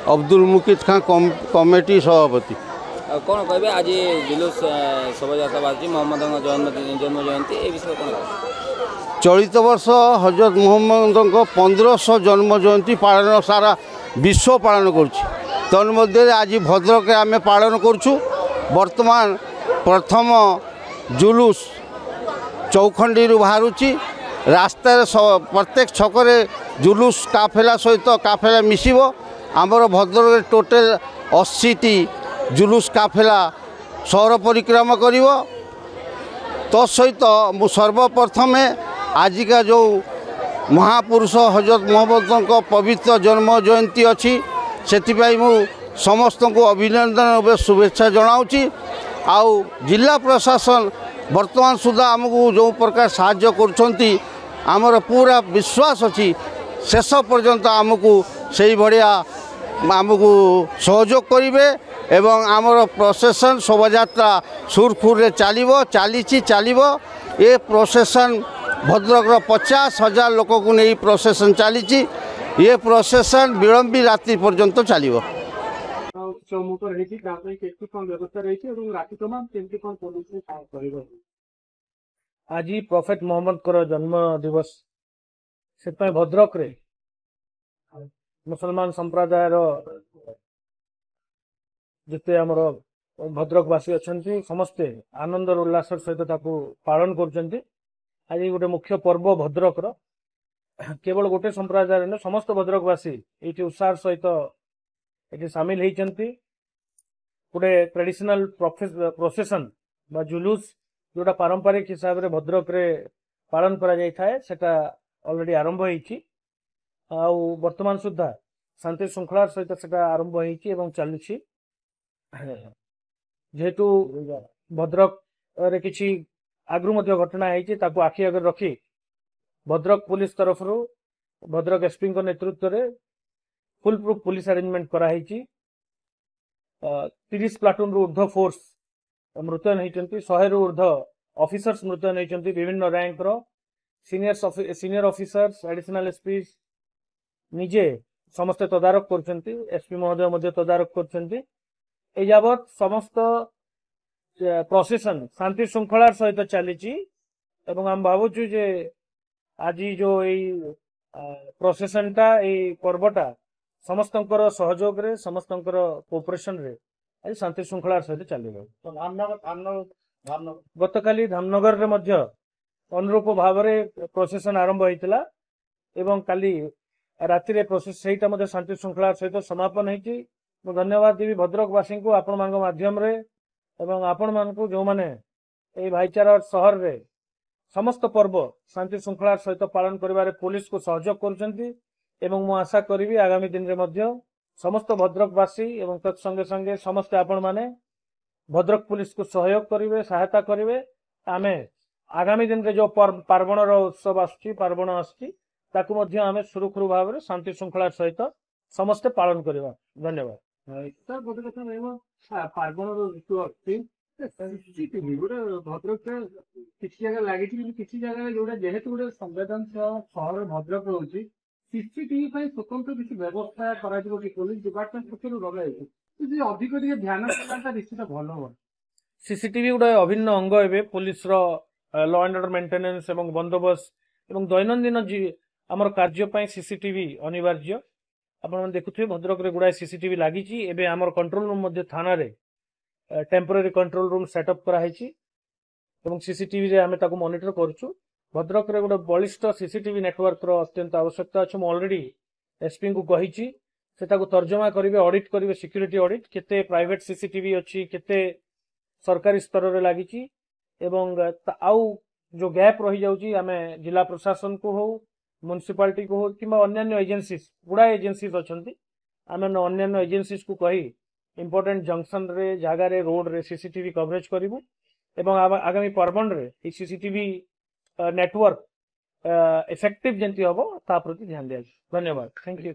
अब्दुल मुकिद खां committee सभापति। कौन कहे आज जुलूस शोभायात्रा बाहर मोहम्मद जन्म जयंती ए विषय कौन चलित वर्ष हजरत मोहम्मद 1500 जन्म जयंती पालन सारा विश्व पालन कर आज भद्रक आम पालन करुँ। वर्तमान प्रथम जुलूस चौखंडी बाहर रास्तार प्रत्येक छकरे जुलूस काफेला सहित काफेला मिसिब। आमर भद्रक टोटल 80टी जुलूस काफेला सहर परिक्रमा करिव। तो सहित मु सर्वप्रथम आजिका जो महापुरुष हजरत मोहम्मद पवित्र जन्म जयंती अच्छी से मु समस्त को अभिनंदन शुभेच्छा जनाऊँगी। आउ जिला प्रशासन वर्तमान सुधा आमको जो प्रकार साहाय्य करुँच आमर पूरा विश्वास अच्छी शेष पर्यंत आमको से भाया आमको सहयोग करेंगे एवं आमर प्रोसेसन शोभायात्रा सुरखुरे चलो ये प्रोसेसन भद्रक 50,000 लोक को नहीं प्रोसेसन चली। ये प्रोसेसन विलंबी रात्रि पर्यंत चलो। आज प्रॉफेट मोहम्मद कर जन्म दिवस से भद्रक रे मुसलमान संप्रदाय जिते आमर भद्रकवासी अच्छा समस्ते आनंद उल्लास सहित पालन कर। आज गोटे मुख्य पर्व भद्रक केवल गोटे संप्रदाय न समस्त भद्रकवासी ये उत्साह सहित ये सामिल होती। गोटे ट्रेडिशनल प्रोसेसन बा जुलूस जोटा पारंपरिक हिसाब रे भद्रक रे पालन करा जाय थाए सेटा ऑलरेडी आरंभ होईची। वर्तमान सुधा शांति श्रृंखला सहित सेटा आरंभ होईची एवं चलुची। जेहेतु भद्रक रे किछि आगु मध्य घटना होईची ताकू आखि आगे रखी भद्रक पुलिस तरफ भद्रक एसपी नेतृत्व रे फुल प्रूफ पुलिस अरेंजमेंट करा होईची। 30 प्लाटून रु ऊर्ध्व फोर्स मृतयन होती। 100 रु ऊर्ध्व ऑफिसर्स मृतयन होती। विभिन्न रैंक रो सीनियर ऑफिसर्स एडिशनल एसपी निजे समस्त तदारक करछंती। एसपी महोदय तदारक करछंती। ए यावत समस्त प्रोसेसन शांति श्रृंखला सहित चली। आम भावुचु जे आज जो प्रोसेसनटा पर्वटा समस्तंकर सहयोग रे समस्तंकर कोऑपरेशन रे आज शांति श्रृंखला सहित चलो। गतकाली धामनगर रे मध्य अनुरूप भाव में प्रोसेसन आरंभ होता एवं काली राति रे प्रोसेस सेटा मध्य शांति श्रृंखला सहित समापन होती। मु धन्यवाद देवी भद्रकवासी को आपण मान माध्यम रे एवं आपण मान को जो माने ए भाईचारा शहर रे समस्त पर्व शांति श्रृंखला सहित पालन करिवारे पुलिस को सहयोग करुचंती। एवं मु आशा करी आगामी दिन रे मध्य समस्त भद्रकवासी एवं तत्संगे संगे समस्त आपण माने भद्रक पुलिस को सहयोग करेंगे सहायता करेंगे। आमे आगामी दिन रे जो पार्वण उत्सव आर्वण आमे सुरक्षित भाव में शांति श्रृंखला सहित समस्ते पालन करवा। धन्यवाद सर। गोटे कथा रहा पार्वण ऋतु अच्छी गोटे भद्रक किसी जगह लगी किसी जगह जो जेहेतु गोटे संवेदनशील सहर भद्रक रोचे सीसीटीवी स्वतंत्र किसी व्यवस्था कर पुलिस डिपार्टमेंट पक्ष लगे अधिक ध्यान निश्चित भल हम। सीसीटीवी गोटे अभिन्न अंग ए police law and order maintenance एवं बंदोबस्त एवं दैनंदिन आमर कार्य सीसीटीवी अनिवार्य। आपन देखुथे भद्रक रे गुड़ाए सीसीटीवी लगी। एबे आमर कंट्रोल रूम मध्य थाना रे टेम्पररी कंट्रोल रूम सेटअप करा हैछि एवं सीसीटीवी रे आमे ताको मॉनिटर करछु। भद्रक रे गोटे बलिष्ठ सीसीटीवी नेटवर्क रो अत्यंत आवश्यकता अछि। ऑलरेडी एसपी को कहिछि सेटाको तर्जमा करिवे ऑडिट करिवे सिक्योरिटी ऑडिट केते प्राइवेट सीसीटीवी अछि केते सरकारी स्तर रे लागिछि एवं आउ जो गैप रही जाउछि आमे जिला प्रशासन को हो म्युनिसिपालिटी को हो किंबा अन्य एजेंसीज गुड़ा एजेंसीज अछंती आमे अन्य एजेंसीज को कही इंपोर्टेंट जंक्शन रे जगह रे रोड रे सीसीटीवी कवरेज करिवु एवं आगामी पर्वण रे सीसीटीवी नेटवर्क इफेक्टिव जेंति हबो ता प्रति ध्यान दिया। धन्यवाद। Thank you.